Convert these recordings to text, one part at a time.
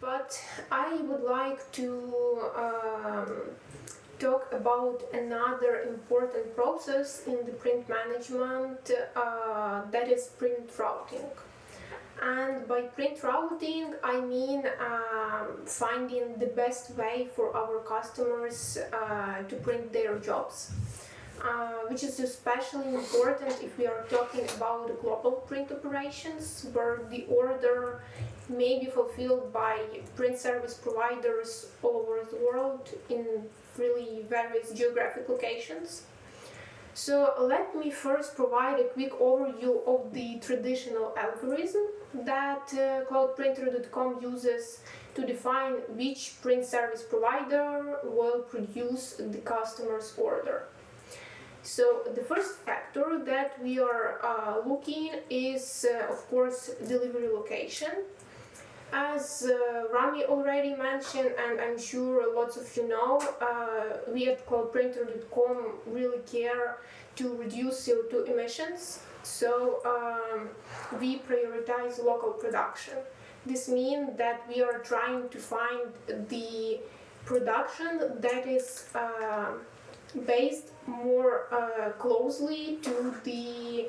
But I would like to talk about another important process in the print management, that is print routing. And by print routing, I mean finding the best way for our customers to print their jobs, which is especially important if we are talking about global print operations, where the order may be fulfilled by print service providers all over the world in really various geographic locations. So let me first provide a quick overview of the traditional algorithm that Cloudprinter.com uses to define which print service provider will produce the customer's order. So the first factor that we are looking is, of course, delivery location. As Rami already mentioned, and I'm sure lots of you know, we at Cloudprinter.com really care to reduce CO2 emissions, so we prioritize local production. This means that we are trying to find the production that is based more closely to the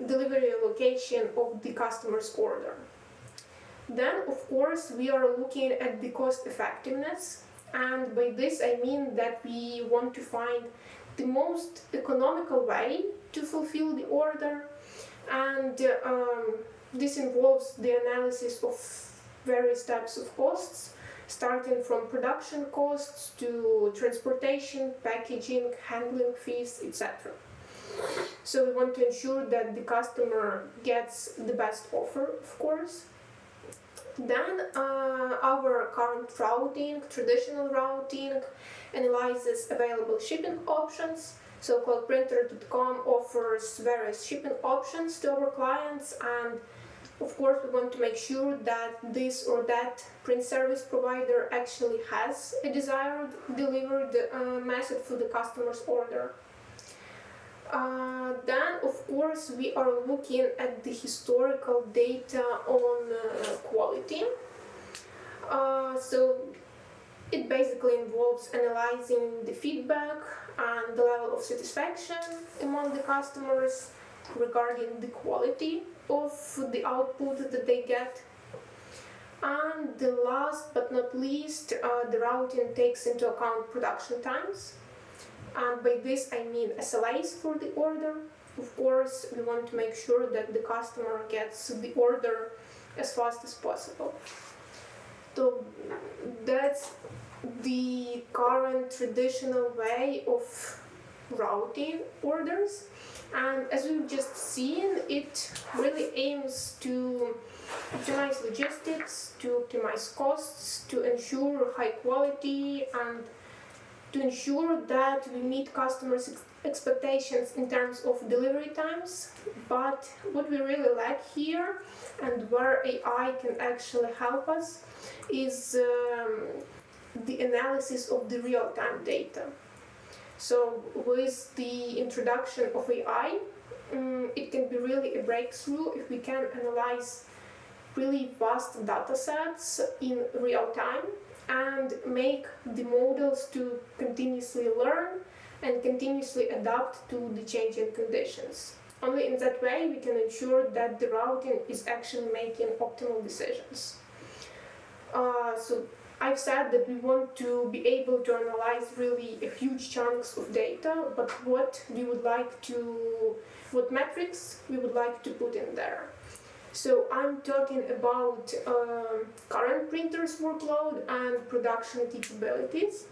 delivery location of the customer's order. Then, of course, we are looking at the cost effectiveness, and by this I mean that we want to find the most economical way to fulfill the order, and this involves the analysis of various types of costs, starting from production costs to transportation, packaging, handling fees, etc. So we want to ensure that the customer gets the best offer, of course. Then our current routing, traditional routing, analyzes available shipping options. So Cloudprinter.com offers various shipping options to our clients, and of course we want to make sure that this or that print service provider actually has a desired delivered method for the customer's order. Then, of course, we are looking at the historical data on quality. So it basically involves analyzing the feedback and the level of satisfaction among the customers regarding the quality of the output that they get. And the last but not least, the routing takes into account production times. And by this I mean SLAs for the order. Of course, we want to make sure that the customer gets the order as fast as possible. So that's the current traditional way of routing orders. And as we've just seen, it really aims to optimize logistics, to optimize costs, to ensure high quality, and to ensure that we meet customers' expectations in terms of delivery times. But what we really lack here, and where AI can actually help us, is the analysis of the real-time data. So with the introduction of AI, it can be really a breakthrough if we can analyze really vast data sets in real time and make the models to continuously learn and continuously adapt to the changing conditions. Only in that way we can ensure that the routing is actually making optimal decisions. So I've said that we want to be able to analyze really huge chunks of data, but what metrics we would like to put in there. So I'm talking about current printers' workload and production capabilities,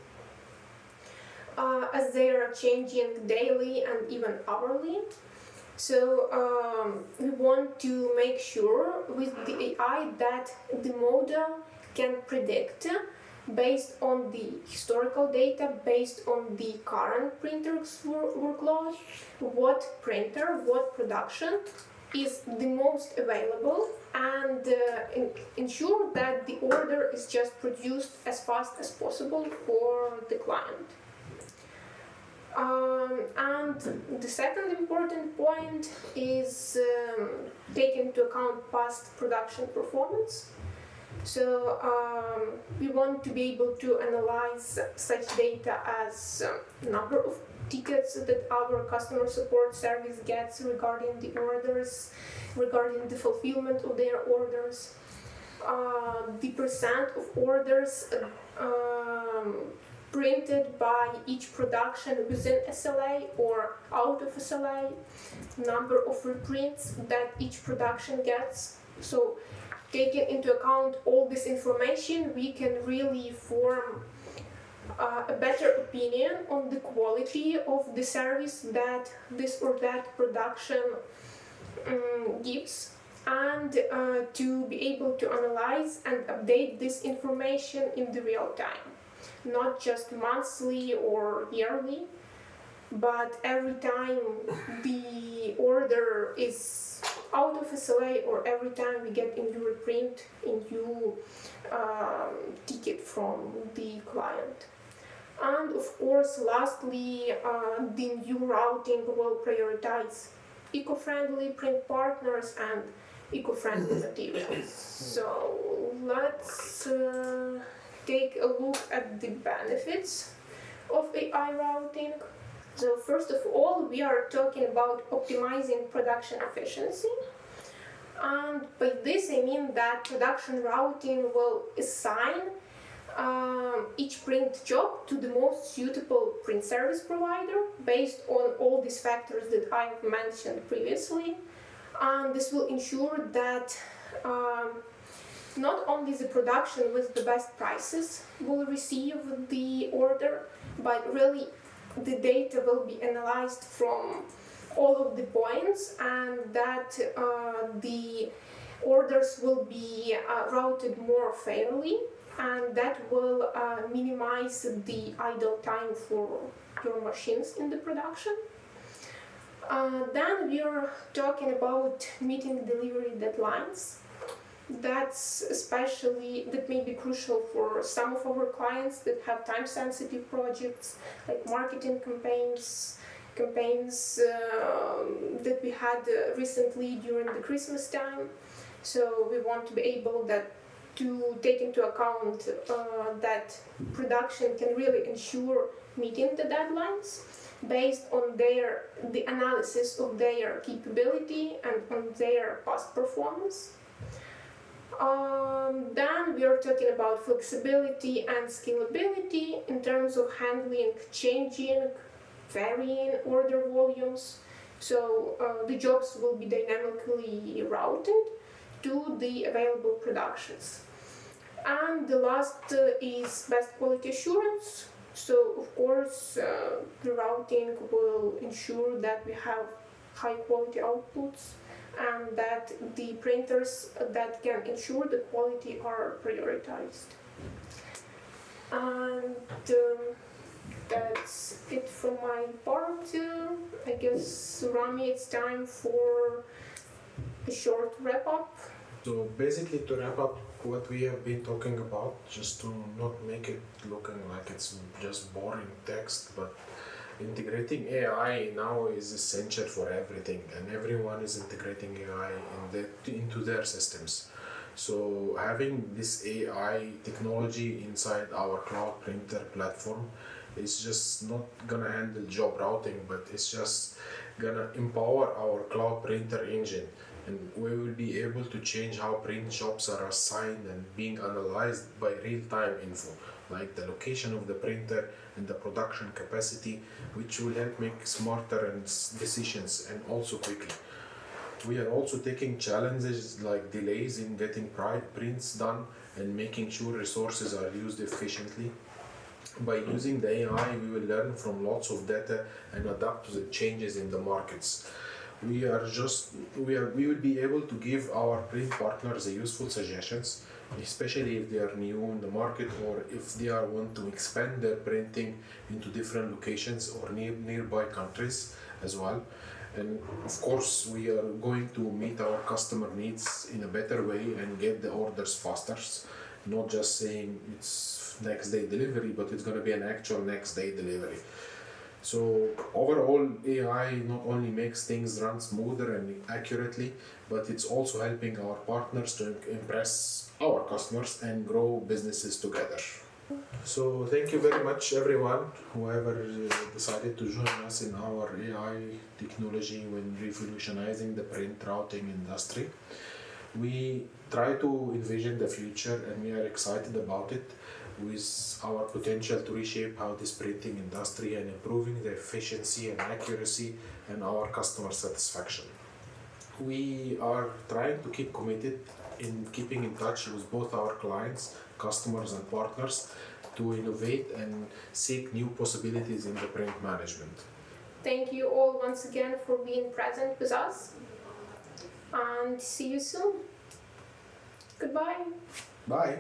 as they are changing daily and even hourly. So we want to make sure with the AI that the model can predict, based on the historical data, based on the current printer's workload, what printer, what production is the most available, and ensure that the order is just produced as fast as possible for the client. And the second important point is take into account past production performance. So we want to be able to analyze such data as number of tickets that our customer support service gets regarding the orders, regarding the fulfillment of their orders, the percent of orders printed by each production within SLA or out of SLA, number of reprints that each production gets. So taking into account all this information, we can really form a better opinion on the quality of the service that this or that production gives, and to be able to analyze and update this information in the real time, not just monthly or yearly, but every time the order is out of SLA or every time we get a new reprint, a new ticket from the client. And of course, lastly, the new routing will prioritize eco-friendly print partners and eco-friendly materials. So let's take a look at the benefits of AI routing. So first of all, we are talking about optimizing production efficiency. And by this I mean that production routing will assign each print job to the most suitable print service provider based on all these factors that I have mentioned previously. And this will ensure that not only the production with the best prices will receive the order, but really the data will be analyzed from all of the points, and that the orders will be routed more fairly, and that will minimize the idle time for your machines in the production. Then we are talking about meeting delivery deadlines. That may be crucial for some of our clients that have time-sensitive projects, like marketing campaigns that we had recently during the Christmas time. So we want to be able to take into account that production can really ensure meeting the deadlines based on the analysis of their capability and on their past performance. Then we are talking about flexibility and scalability in terms of handling changing, varying order volumes. So the jobs will be dynamically routed to the available productions. And the last is best quality assurance. So of course the routing will ensure that we have high quality outputs and that the printers that can ensure the quality are prioritized. And that's it from my part. I guess, Rami, it's time for a short wrap-up. So basically, to wrap up what we have been talking about, just to not make it looking like it's just boring text, but integrating AI now is essential for everything, and everyone is integrating AI into their systems. So having this AI technology inside our Cloudprinter platform is just not gonna handle job routing, but it's just gonna empower our Cloudprinter engine, and we will be able to change how print jobs are assigned and being analyzed by real-time info, like the location of the printer and the production capacity, which will help make smarter decisions and also quickly. We are also taking challenges like delays in getting prints done and making sure resources are used efficiently. By using the AI, we will learn from lots of data and adapt to the changes in the markets. We will be able to give our print partners useful suggestions, especially if they are new in the market or if they want to expand their printing into different locations or nearby countries as well. And of course, we are going to meet our customer needs in a better way and get the orders faster. Not just saying it's next day delivery, but it's going to be an actual next day delivery. So overall, AI not only makes things run smoother and accurately, but it's also helping our partners to impress our customers and grow businesses together. So thank you very much everyone, whoever decided to join us in our AI technology when revolutionizing the print routing industry. We try to envision the future and we are excited about it, with our potential to reshape how this printing industry and improving the efficiency and accuracy and our customer satisfaction. We are trying to keep committed in keeping in touch with both our clients, customers and partners to innovate and seek new possibilities in the print management. Thank you all once again for being present with us, and see you soon. Goodbye. Bye.